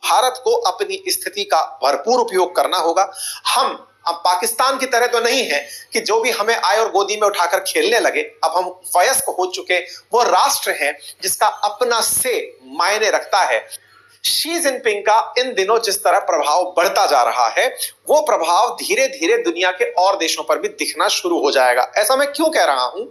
भारत को अपनी स्थिति का भरपूर उपयोग करना होगा। हम अब पाकिस्तान की तरह तो नहीं है कि जो भी हमें आए और गोदी में उठाकर खेलने लगे। अब हम वयस्क हो चुके वो राष्ट्र हैं जिसका अपना से मायने रखता है। शी जिनपिंग का इन दिनों जिस तरह प्रभाव बढ़ता जा रहा है, वो प्रभाव धीरे धीरे दुनिया के और देशों पर भी दिखना शुरू हो जाएगा। ऐसा मैं क्यों कह रहा हूं?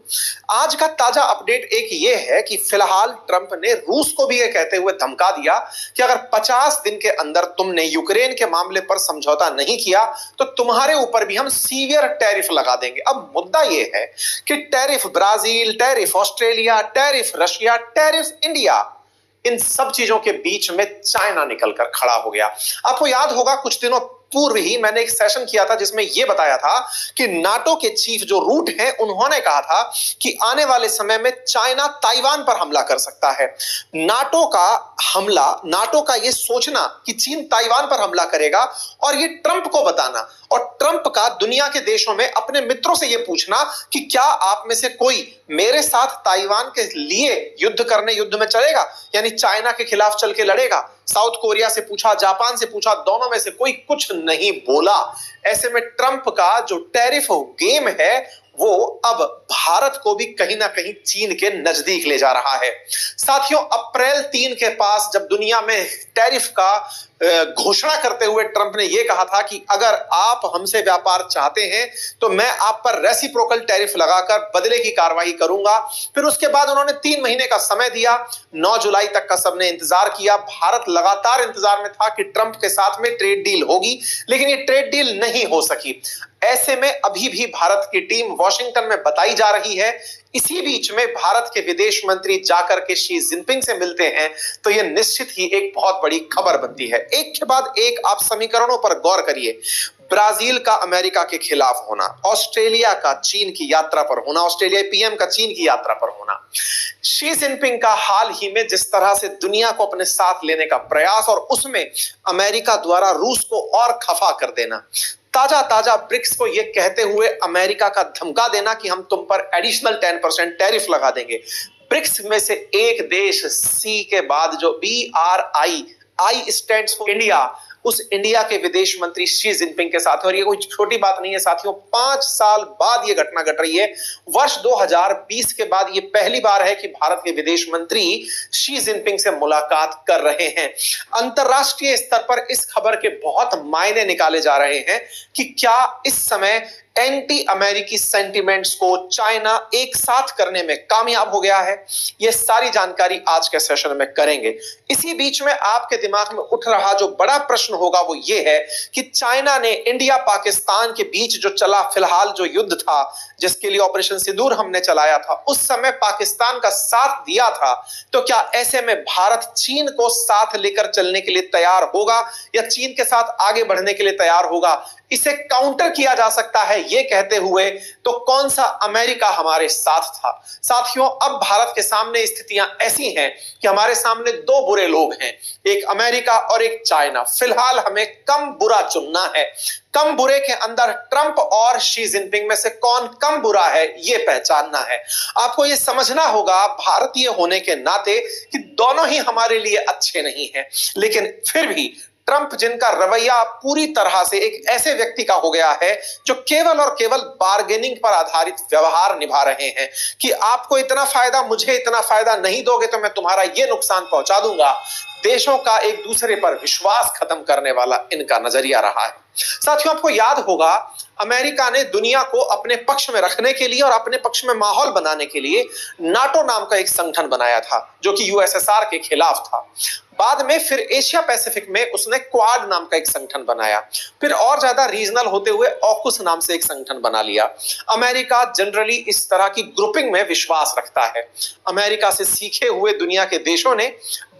आज का ताजा अपडेट एक ये है कि फिलहाल ट्रंप ने रूस को भी ये कहते हुए धमका दिया कि अगर 50 दिन के अंदर तुमने यूक्रेन के मामले पर समझौता नहीं किया तो तुम्हारे ऊपर भी हम सीवियर टैरिफ लगा देंगे। अब मुद्दा ये है कि tariff Brazil, tariff Australia, tariff Russia, tariff India, इन सब चीजों के बीच में चाइना निकलकर खड़ा हो गया। आपको याद होगा कुछ दिनों पूर्व ही मैंने एक सेशन किया था जिसमें यह बताया था कि नाटो के चीफ जो रूट हैं उन्होंने कहा था कि आने वाले समय में चाइना ताइवान पर हमला कर सकता है। नाटो का हमला, नाटो का यह सोचना कि चीन ताइवान पर हमला करेगा और यह ट्रंप को बताना, और ट्रंप का दुनिया के देशों में अपने मित्रों से यह पूछना कि क्या आप में से कोई मेरे साथ ताइवान के लिए युद्ध में चलेगा, यानी चाइना के खिलाफ चल के लड़ेगा। साउथ कोरिया से पूछा, जापान से पूछा, दोनों में से कोई कुछ नहीं बोला। ऐसे में ट्रंप का जो टैरिफ गेम है वो अब भारत को भी कहीं ना कहीं चीन के नजदीक ले जा रहा है। साथियों, अप्रैल 3 के पास जब दुनिया में टैरिफ का घोषणा करते हुए ट्रंप ने यह कहा था कि अगर आप हमसे व्यापार चाहते हैं तो मैं आप पर रेसिप्रोकल टैरिफ लगाकर बदले की कार्रवाई करूंगा। फिर उसके बाद उन्होंने 3 महीने का समय दिया। 9 जुलाई तक का सबने इंतजार किया। भारत लगातार इंतजार में था कि ट्रंप के साथ में ट्रेड डील होगी, लेकिन ये ट्रेड डील नहीं हो सकी। ऐसे में अभी भी भारत की टीम वॉशिंगटन में बताई जा रही है। इसी बीच में भारत के विदेश मंत्री जाकर के शी जिनपिंग से मिलते हैं तो यह निश्चित ही एक बहुत बड़ी खबर बनती है। एक के बाद एक आप समीकरणों पर गौर करिए। ब्राजील का अमेरिका के खिलाफ होना, ऑस्ट्रेलिया का चीन की यात्रा पर होना, ऑस्ट्रेलिया पीएम का चीन की यात्रा पर होना, शी जिनपिंग का हाल ही में जिस तरह से दुनिया को अपने साथ लेने का प्रयास और उसमें अमेरिका द्वारा रूस को और खफा कर देना, ताजा ब्रिक्स को यह कहते हुए अमेरिका का धमका देना कि हम तुम पर एडिशनल 10% टैरिफ लगा देंगे। ब्रिक्स में से एक देश सी के बाद जो BRI, I stands for India, उस इंडिया के विदेश मंत्री शी जिनपिंग के साथ, और ये कोई छोटी बात नहीं है साथियों, 5 साल बाद ये घटना घट रही है। वर्ष 2020 के बाद ये पहली बार है कि भारत के विदेश मंत्री शी जिनपिंग से मुलाकात कर रहे हैं। अंतरराष्ट्रीय स्तर पर इस खबर के बहुत मायने निकाले जा रहे हैं कि क्या इस समय एंटी अमेरिकी सेंटिमेंट्स को चाइना एक साथ करने में कामयाब हो गया है। यह सारी जानकारी आज के सेशन में करेंगे। इसी बीच में आपके दिमाग में उठ रहा जो बड़ा प्रश्न होगा वो ये है कि चाइना ने इंडिया पाकिस्तान के बीच जो चला फिलहाल जो युद्ध था, जिसके लिए ऑपरेशन सिंदूर हमने चलाया था, उस समय पाकिस्तान का साथ दिया था, तो क्या ऐसे में भारत चीन को साथ लेकर चलने के लिए तैयार होगा या चीन के साथ आगे बढ़ने के लिए तैयार होगा? इसे काउंटर किया जा सकता है यह कहते हुए तो कौन सा अमेरिका हमारे साथ था। साथियों, अब भारत के सामने स्थितियां ऐसी हैं कि हमारे सामने 2 बुरे लोग हैं, एक अमेरिका और एक चाइना। फिलहाल हमें कम बुरा चुनना है। कम बुरे के अंदर ट्रंप और शी जिनपिंग में से कौन कम बुरा है यह पहचानना है। आपको यह समझना होगा भारतीय होने के नाते कि दोनों ही हमारे लिए अच्छे नहीं हैं, लेकिन फिर भी ट्रंप जिनका रवैया पूरी तरह से एक ऐसे व्यक्ति का हो गया है जो केवल और केवल बार्गेनिंग पर आधारित व्यवहार निभा रहे हैं कि आपको इतना फायदा, मुझे इतना फायदा नहीं दोगे तो मैं तुम्हारा यह नुकसान पहुंचा दूंगा। देशों का एक दूसरे पर विश्वास खत्म करने वाला इनका नजरिया रहा है। साथियों, आपको याद होगा अमेरिका ने दुनिया को अपने पक्ष में रखने के लिए और अपने पक्ष में माहौल बनाने के लिए नाटो नाम का एक संगठन बनाया था जो कि USSR के खिलाफ था। बाद में फिर एशिया पैसिफिक में उसने क्वाड नाम का एक संगठन बनाया, फिर और ज्यादा रीजनल होते हुए ऑकुस नाम से एक संगठन बना लिया। अमेरिका जनरली इस तरह की ग्रुपिंग में विश्वास रखता है। अमेरिका से सीखे हुए दुनिया के देशों ने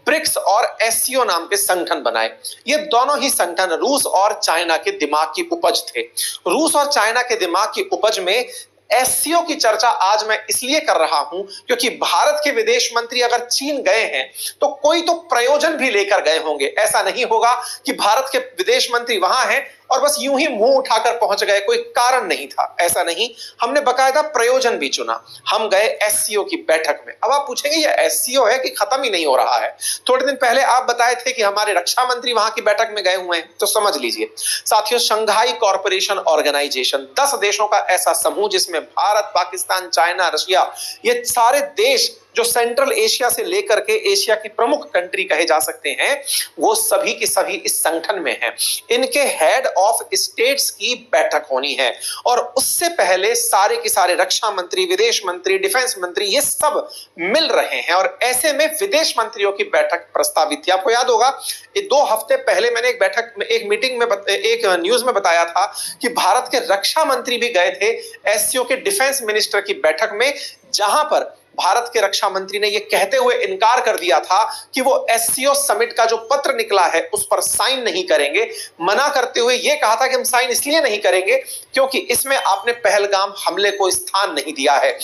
ब्रिक्स और SCO नाम के संगठन बनाए। ये दोनों ही संगठन रूस और चाइना के दिमाग की उपज थे। रूस और चाइना के दिमाग की उपज में एससीओ की चर्चा आज मैं इसलिए कर रहा हूं क्योंकि भारत के विदेश मंत्री अगर चीन गए हैं तो कोई तो प्रयोजन भी लेकर गए होंगे। ऐसा नहीं होगा कि भारत के विदेश मंत्री वहां हैं और बस यूं ही मुंह उठाकर पहुंच गए, कोई कारण नहीं था, ऐसा नहीं। हमने बकायदा प्रयोजन भी चुना। हम गए एससीओ की बैठक में। अब आप पूछेंगे ये एससीओ है कि खत्म ही नहीं हो रहा है? थोड़े दिन पहले आप बताए थे कि हमारे रक्षा मंत्री वहां की बैठक में गए हुए हैं, तो समझ लीजिए साथियों, शंघाई कॉरपोरेशन ऑर्गेनाइजेशन 10 देशों का ऐसा समूह जिसमें भारत, पाकिस्तान, चाइना, रशिया, ये सारे देश जो सेंट्रल एशिया से लेकर के एशिया की प्रमुख कंट्री कहे जा सकते हैं, वो सभी के सभी इस संगठन में हैं। इनके हेड ऑफ स्टेट्स की बैठक होनी है और उससे पहले सारे के सारे रक्षा मंत्री, विदेश मंत्री, डिफेंस मंत्री, ये सब मिल रहे हैं और ऐसे में विदेश मंत्रियों की बैठक प्रस्तावित थी। आपको याद होगा ये 2 हफ्ते पहले मैंने एक बैठक में, एक मीटिंग में, एक न्यूज में बताया था कि भारत के रक्षा मंत्री भी गए थे एससीओ के डिफेंस मिनिस्टर की बैठक में, जहां पर भारत के रक्षा मंत्री ने यह कहते हुए इनकार कर दिया था कि वो एससीओ समिट का जो पत्र निकला है उस पर साइन नहीं करेंगे, मना करते हुए यह कहा था कि हम साइन इसलिए नहीं करेंगे क्योंकि इसमें आपने पहलगाम हमले को स्थान नहीं दिया है।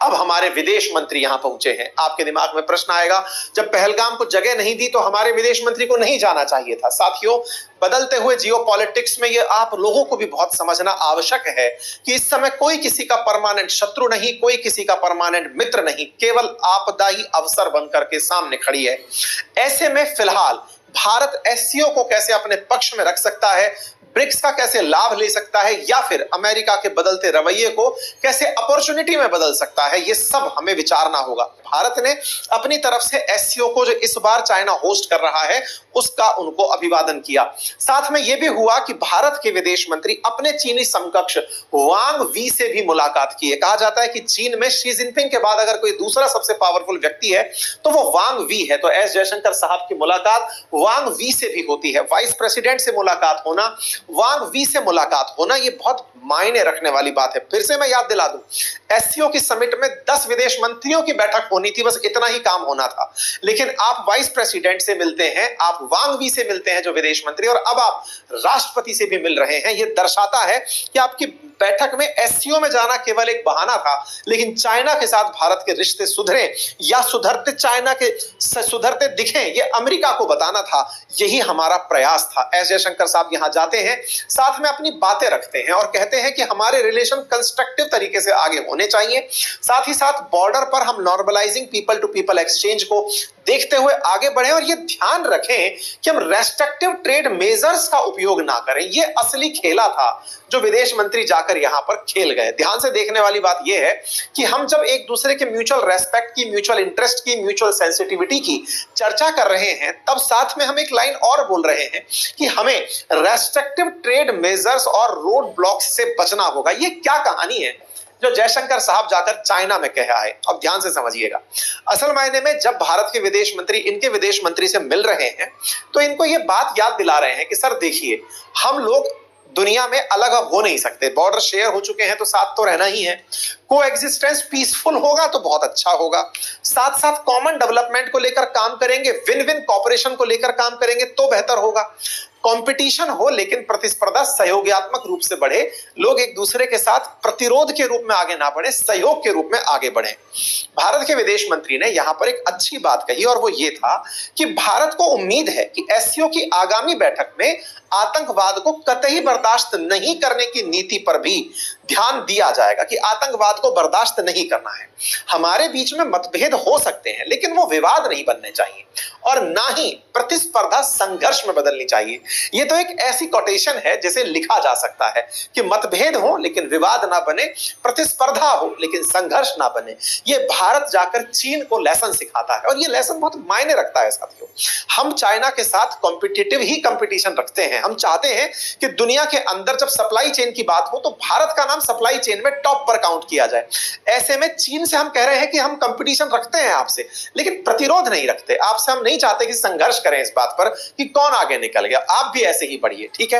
अब हमारे विदेश मंत्री यहां पहुंचे हैं। आपके दिमाग में प्रश्न आएगा, जब पहलगाम को जगह नहीं दी तो हमारे विदेश मंत्री को नहीं जाना चाहिए था। साथियों, बदलते हुए जियोपॉलिटिक्स में ये आप लोगों को भी बहुत समझना आवश्यक है कि इस समय कोई किसी का परमानेंट शत्रु नहीं, कोई किसी का परमानेंट मित्र नहीं, केवल आपदा ही अवसर बनकर के सामने खड़ी है। ऐसे में फिलहाल भारत एससीओ को कैसे अपने पक्ष में रख सकता है, ब्रिक्स का कैसे लाभ ले सकता है, या फिर अमेरिका के बदलते रवैये को कैसे अपॉर्चुनिटी में बदल सकता है, ये सब हमें विचारना होगा। भारत ने अपनी तरफ से एससीओ को जो इस बार चाइना होस्ट कर रहा है उसका उनको अभिवादन किया। साथ में यह भी हुआ कि भारत के विदेश मंत्री अपने चीनी समकक्ष वांग वी से भी मुलाकात किए। कहा जाता है कि चीन में शी जिनपिंग के बाद अगर कोई दूसरा सबसे पावरफुल व्यक्ति है तो वो वांग वी है। तो एस जयशंकर साहब की मुलाकात वांग वी से भी होती है। वाइस प्रेसिडेंट से मुलाकात होना, वांग वी से मुलाकात होना, ये बहुत मायने रखने वाली बात है। फिर से मैं याद दिला दूं, एससीओ की समिट में 10 विदेश मंत्रियों की बैठक होनी थी, बस इतना ही काम होना था। लेकिन आप वाइस प्रेसिडेंट से मिलते हैं, आप वांग वी से मिलते हैं जो विदेश मंत्री, और अब आप राष्ट्रपति से भी मिल रहे हैं। यह दर्शाता है कि आपकी बैठक में एससीओ में जाना केवल एक बहाना था, लेकिन चाइना के साथ भारत के रिश्ते सुधरे या सुधरते चाइना के सुधरते दिखें, यह अमेरिका को बताना था। यही हमारा प्रयास था। एस जयशंकर साहब यहां जाते हैं, साथ में अपनी बातें रखते हैं और कहते हैं कि हमारे रिलेशन कंस्ट्रक्टिव तरीके से आगे होने चाहिए। साथ ही साथ बॉर्डर पर हम normalising people to people exchange को देखते हुए आगे बढ़े और ये ध्यान रखें कि हम रेस्ट्रिक्टिव ट्रेड मेजर्स का उपयोग ना करें। ये असली खेला था जो विदेश मंत्री जाकर यहां पर खेल गए। ध्यान से देखने वाली बात यह है कि हम जब एक दूसरे के म्यूचुअल रेस्पेक्ट की, म्यूचुअल इंटरेस्ट की, म्यूचुअल सेंसिटिविटी की चर्चा कर रहे हैं, तब साथ में हम एक लाइन और बोल रहे हैं कि हमें रेस्ट्रिक्टिव ट्रेड मेजर्स और रोड ब्लॉक्स से बचना होगा। ये क्या कहानी है जो जयशंकर साहब जाकर चाइना में कहा है? अब ध्यान से समझिएगा। असल मायने में जब भारत के विदेश मंत्री इनके विदेश मंत्री से मिल रहे हैं तो इनको ये बात याद दिला रहे हैं कि सर देखिए, हम लोग दुनिया में अलग अब हो नहीं सकते। बॉर्डर शेयर हो चुके हैं तो साथ तो रहना ही है। को एग्जिस्टेंस पीसफुल होगा तो बहुत अच्छा होगा। साथ साथ कॉमन डेवलपमेंट को लेकर काम करेंगे, विन विन कॉपरेशन को लेकर काम करेंगे तो बेहतर होगा। कंपटीशन हो लेकिन प्रतिस्पर्धा सहयोगात्मक रूप से बढ़े। लोग एक दूसरे के साथ प्रतिरोध के रूप में आगे ना बढ़े, सहयोग के रूप में आगे बढ़े। भारत के विदेश मंत्री ने यहां पर एक अच्छी बात कही और वो ये था कि भारत को उम्मीद है कि एससीओ की आगामी बैठक में आतंकवाद को कतई बर्दाश्त नहीं करने की नीति पर भी ध्यान दिया जाएगा कि आतंकवाद को बर्दाश्त नहीं करना है। हमारे बीच में मतभेद हो सकते हैं लेकिन वो विवाद नहीं बनने चाहिए और ना ही प्रतिस्पर्धा संघर्ष में बदलनी चाहिए। ये तो एक ऐसी कोटेशन है जिसे लिखा जा सकता है कि मतभेद हो लेकिन विवाद ना बने, प्रतिस्पर्धा हो लेकिन संघर्ष ना बने। ये भारत जाकर चीन को लेसन सिखाता है और ये लेसन बहुत मायने रखता है साथियों। हम चाइना के साथ कॉम्पिटिटिव ही कंपटीशन रखते हैं। हम चाहते हैं कि दुनिया के अंदर जब सप्लाई चेन की बात हो तो भारत का नाम सप्लाई चेन में टॉप पर काउंट किया जाए। ऐसे में चीन से हम कह रहे हैं कि हम कंपटीशन रखते हैं आपसे, लेकिन प्रतिरोध नहीं रखते। आपसे हम नहीं चाहते कि संघर्ष करें इस बात पर कि कौन आगे निकल गया। आप भी ऐसे ही बढ़िए, ठीक है।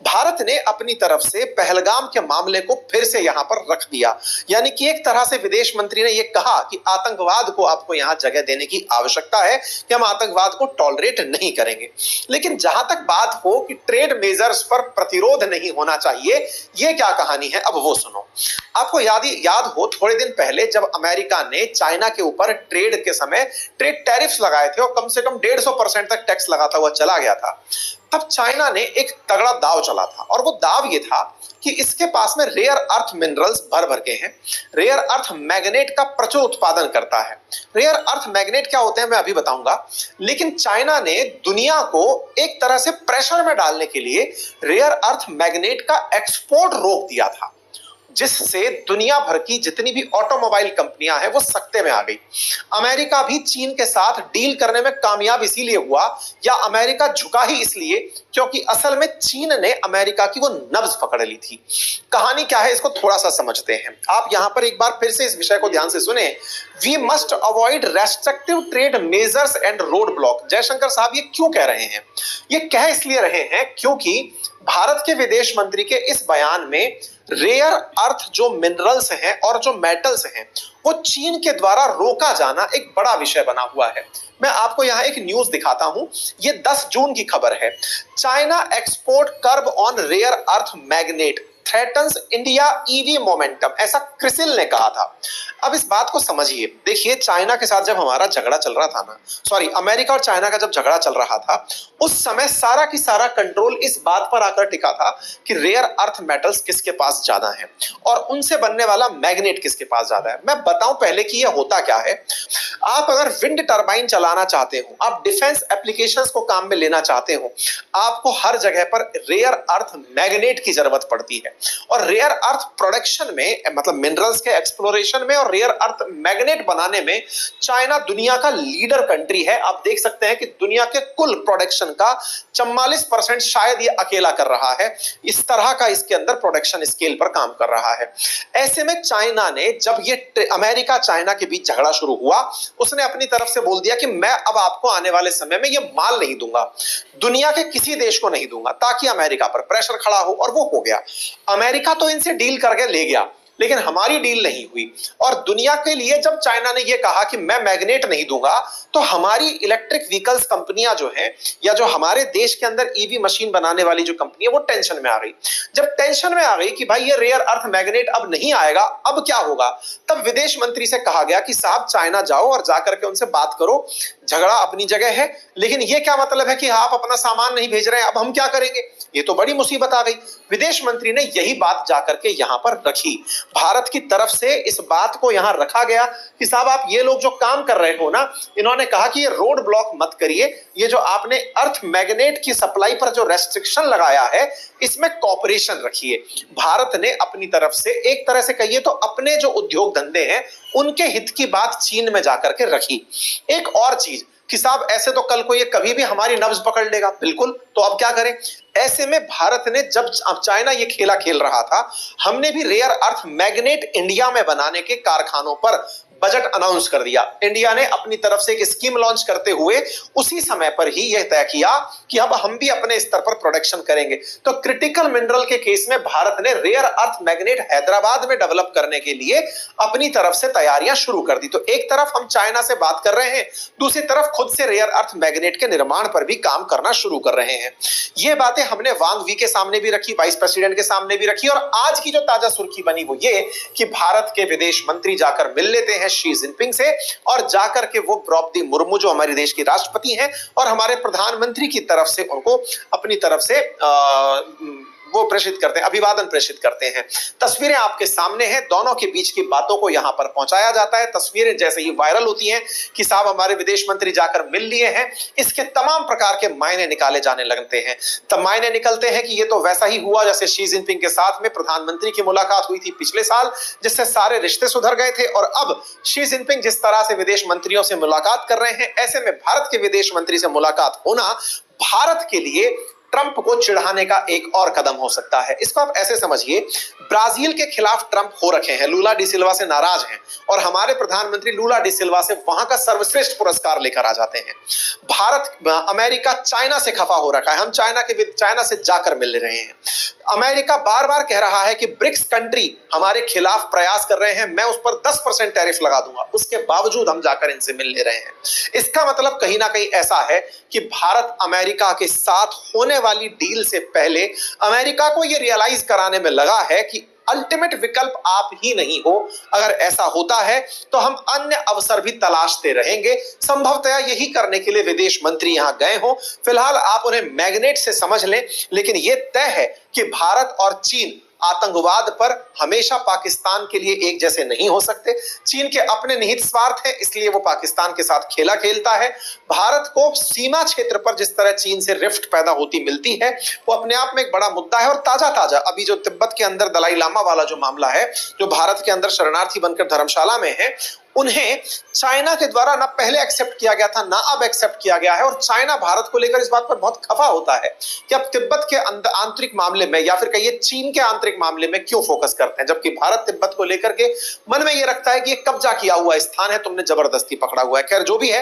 भारत ने अपनी तरफ से पहलगाम के मामले को फिर से यहां पर रख दिया, यानी कि एक तरह से विदेश मंत्री ने यह कहा कि आतंकवाद को आपको यहां जगह देने की आवश्यकता है, कि हम आतंकवाद को टॉलरेट नहीं करेंगे। लेकिन जहां तक बात हो कि ट्रेड मेजर्स पर प्रतिरोध नहीं होना चाहिए, यह क्या कहानी है, अब वो सुनो। आपको याद हो थोड़े दिन पहले जब अमेरिका ने चाइना के ऊपर ट्रेड के समय ट्रेड टैरिफ्स लगाए थे और कम से कम 150% तक टैक्स लगाता हुआ चला गया था, तब चाइना ने एक तगड़ा दाव चला था और वो दाव ये था कि इसके पास में रेयर अर्थ मिनरल्स भर भर के हैं, रेयर अर्थ मैग्नेट का प्रचुर उत्पादन करता है। रेयर अर्थ मैग्नेट क्या होते हैं मैं अभी बताऊंगा, लेकिन चाइना ने दुनिया को एक तरह से प्रेशर में डालने के लिए रेयर अर्थ मैग्नेट का एक्सपोर्ट रोक दिया था, जिससे दुनिया भर की जितनी भी ऑटोमोबाइल कंपनियां हैं वो सकते में आ गई। अमेरिका भी चीन के साथ डील करने में कामयाब इसीलिए हुआ, या अमेरिका झुका ही इसलिए क्योंकि असल में चीन ने अमेरिका की वो नब्ज पकड़ ली थी। कहानी क्या है इसको थोड़ा सा समझते हैं। आप यहां पर एक बार फिर से इस विषय को ध्यान से सुने। We must avoid restrictive trade measures and road block. Jaishankar साहब ये क्यों कह रहे हैं? ये कह इसलिए रहे हैं क्योंकि भारत के विदेश मंत्री के इस बयान में रेयर अर्थ जो मिनरल्स हैं और जो मेटल्स हैं वो चीन के द्वारा रोका जाना एक बड़ा विषय बना हुआ है। मैं आपको यहां एक न्यूज दिखाता हूं, ये 10 जून की खबर है। China export curb on rare earth magnet threatens India EV momentum, ऐसा क्रिसिल ने कहा था। अब इस बात को समझिए। देखिए चाइना के साथ जब हमारा झगड़ा चल रहा था ना, सॉरी अमेरिका और चाइना का जब झगड़ा चल रहा था, उस समय सारा की सारा कंट्रोल इस बात पर आकर टिका था कि रेयर अर्थ मेटल्स किसके पास ज्यादा है और उनसे बनने वाला मैग्नेट किसके पास ज्यादा है। मैं बताऊं पहले कि यह होता क्या है। आप अगर विंड टर्बाइन चलाना चाहते हो, आप डिफेंस एप्लीकेशंस को काम में लेना चाहते हो, आपको हर जगह पर रेयर अर्थ मैग्नेट की जरूरत पड़ती है। और रेयर अर्थ प्रोडक्शन में, मतलब मिनरल्स के एक्सप्लोरेशन में और रेयर अर्थ मैग्नेट बनाने में चाइना दुनिया का लीडर कंट्री है। आप देख सकते हैं कि दुनिया के कुल प्रोडक्शन का 44% शायद ये अकेला कर रहा है। इस तरह का इसके अंदर प्रोडक्शन स्केल पर काम कर रहा है। ऐसे में चाइना ने, जब ये अमेरिका चाइना के बीच झगड़ा शुरू हुआ, उसने अपनी तरफ से बोल दिया कि मैं अब आपको आने वाले समय में ये माल नहीं दूंगा, दुनिया के किसी देश को नहीं दूंगा, ताकि अमेरिका पर प्रेशर खड़ा हो। और वो हो गया। अमेरिका तो इनसे डील करके ले गया, लेकिन हमारी डील नहीं हुई। और दुनिया के लिए जब चाइना ने यह कहा कि मैं मैग्नेट नहीं दूंगा, तो हमारी इलेक्ट्रिक व्हीकल्स कंपनियां जो हैं, या जो हमारे देश के अंदर ईवी मशीन बनाने वाली जो कंपनी है, वो टेंशन में आ गई। जब टेंशन में आ गई कि भाई ये रेयर अर्थ मैग्नेट अब नहीं आएगा, अब क्या होगा, तब विदेश मंत्री से कहा गया कि साहब चाइना जाओ और जाकर के उनसे बात करो, झगड़ा अपनी जगह है, लेकिन ये क्या मतलब है कि आप अपना सामान नहीं भेज रहे हैं, अब हम क्या करेंगे? ये तो बड़ी मुसीबत आ गई। विदेश मंत्री ने यही बात जाकर के यहां पर रखी। भारत की तरफ से इस बात को यहां रखा गया कि साहब आप ये लोग जो काम कर रहे हो ना, इन्होंने कहा कि ये रोड ब्लॉक मत करिए, ये जो आपने अर्थ मैग्नेट की सप्लाई पर जो रेस्ट्रिक्शन लगाया है, इसमें कॉपरेशन रखिए। भारत ने अपनी तरफ से एक तरह से कहिए तो अपने जो उद्योग धंधे हैं उनके हित की बात चीन में जाकर के रखी। एक और चीज कि साहब ऐसे तो कल को ये कभी भी हमारी नब्ज पकड़ लेगा, बिल्कुल, तो अब क्या करें? ऐसे में भारत ने, जब अब चाइना ये खेला खेल रहा था, हमने भी रेयर अर्थ मैग्नेट इंडिया में बनाने के कारखानों पर बजट अनाउंस कर दिया। इंडिया ने अपनी तरफ से एक स्कीम लॉन्च करते हुए उसी समय पर ही यह तय किया कि अब हम भी अपने स्तर पर प्रोडक्शन करेंगे। तो क्रिटिकल मिनरल के केस में भारत ने रेयर अर्थ मैग्नेट हैदराबाद में डेवलप करने के लिए अपनी तरफ से तैयारियां शुरू कर दी। तो एक तरफ हम चाइना से बात कर रहे हैं, दूसरी तरफ खुद से रेयर अर्थ मैग्नेट के निर्माण पर भी काम करना शुरू कर रहे हैं। ये बातें हमने वांग वी के सामने भी रखी, वाइस प्रेसिडेंट के सामने भी रखी, और आज की जो ताजा सुर्खी बनी वो ये कि भारत के विदेश मंत्री जाकर मिल लेते हैं शी जिनपिंग से, और जाकर के वो द्रौपदी मुर्मू जो हमारे देश की राष्ट्रपति हैं और हमारे प्रधानमंत्री की तरफ से उनको अपनी तरफ से वो प्रेषित करते हैं, अभिवादन प्रेषित करते हैं। तस्वीरें आपके सामने हैं, दोनों के बीच की बातों को यहां पर पहुंचाया जाता है। तस्वीरें जैसे ही वायरल होती हैं कि साहब हमारे विदेश मंत्री जाकर मिल लिए हैं, इसके तमाम प्रकार के मायने निकाले जाने लगते हैं। तब मायने निकलते हैं कि ये तो वैसा ही हुआ जैसे शी जिनपिंग के साथ में प्रधानमंत्री की मुलाकात हुई थी पिछले साल, जिससे सारे रिश्ते सुधर गए थे, और अब शी जिनपिंग जिस तरह से विदेश मंत्रियों से मुलाकात कर रहे हैं, ऐसे में भारत के विदेश मंत्री से मुलाकात होना भारत के लिए ट्रंप को चिढ़ाने का एक और कदम हो सकता है। इसको आप ऐसे समझिए, ब्राजील के खिलाफ ट्रंप हो रखे हैं, लूला डी सिल्वा से नाराज हैं, और हमारे प्रधानमंत्री लूला डी सिल्वा से वहां का सर्वश्रेष्ठ पुरस्कार लेकर आ जाते हैं। अमेरिका चाइना से खफा हो रखा है, हम चाइना से जाकर मिल रहे हैं। अमेरिका बार बार कह रहा है कि ब्रिक्स कंट्री हमारे खिलाफ प्रयास कर रहे हैं, मैं उस पर 10% टैरिफ लगा दूंगा, उसके बावजूद हम जाकर इनसे मिल ले रहे हैं। इसका मतलब कहीं ना कहीं ऐसा है कि भारत अमेरिका के साथ होने वाली डील से पहले अमेरिका को यह रियलाइज कराने में लगा है कि अल्टीमेट विकल्प आप ही नहीं हो। अगर ऐसा होता है तो हम अन्य अवसर भी तलाशते रहेंगे। संभवतः यही करने के लिए विदेश मंत्री यहां गए हो। फिलहाल आप उन्हें मैग्नेट से समझ लें, लेकिन यह तय है कि भारत और चीन आतंकवाद पर हमेशा पाकिस्तान के लिए एक जैसे नहीं हो सकते। चीन के अपने निहित स्वार्थ है, इसलिए वो पाकिस्तान के साथ खेला खेलता है। भारत को सीमा क्षेत्र पर जिस तरह चीन से रिफ्ट पैदा होती मिलती है, वो अपने आप में एक बड़ा मुद्दा है। और ताजा ताजा अभी जो तिब्बत के अंदर दलाई लामा वाला जो मामला है, जो भारत के अंदर शरणार्थी बनकर धर्मशाला में है, उन्हें चाइना के द्वारा ना पहले एक्सेप्ट किया गया था, ना अब एक्सेप्ट किया गया है। और चाइना भारत को लेकर इस बात पर बहुत खफा होता है कि अब तिब्बत के आंतरिक मामले में, या फिर कहिए चीन के आंतरिक मामले में क्यों फोकस करते हैं, जबकि भारत तिब्बत को लेकर के मन में यह रखता है कि यह कब्जा किया हुआ स्थान है, तुमने जबरदस्ती पकड़ा हुआ है। खैर जो भी है,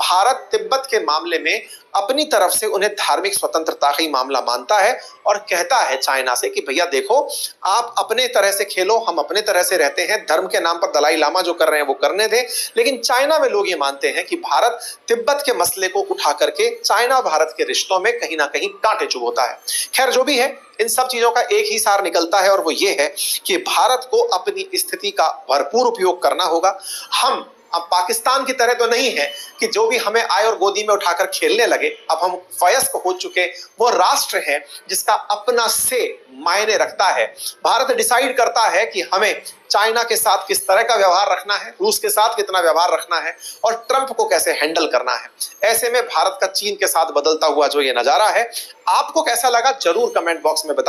भारत तिब्बत के मामले में अपनी तरफ से उन्हें धार्मिक स्वतंत्रता का ही मामला मानता है और कहता है चाइना से कि भैया देखो, आप अपने तरह से खेलो, हम अपने तरह से रहते हैं। धर्म के नाम पर दलाई लामा जो कर रहे हैं वो करने दें। लेकिन चाइना में लोग ये मानते हैं कि भारत तिब्बत के मसले को उठा करके चाइना भारत के रिश्तों में कहीं ना कहीं कांटे चुभोता है। खैर जो भी है, इन सब चीजों का एक ही सार निकलता है और वो ये है कि भारत को अपनी स्थिति का भरपूर उपयोग करना होगा। हम अब पाकिस्तान की तरह तो नहीं है कि जो भी हमें आए और गोदी में उठाकर खेलने लगे। अब हम वयस्क हो चुके, वो राष्ट्र है जिसका अपना से मायने रखता है। भारत डिसाइड करता है कि हमें चाइना के साथ किस तरह का व्यवहार रखना है, रूस के साथ कितना व्यवहार रखना है और ट्रंप को कैसे हैंडल करना है। ऐसे में भारत का चीन के साथ बदलता हुआ जो ये नजारा है, आपको कैसा लगा जरूर कमेंट बॉक्स में बताइए।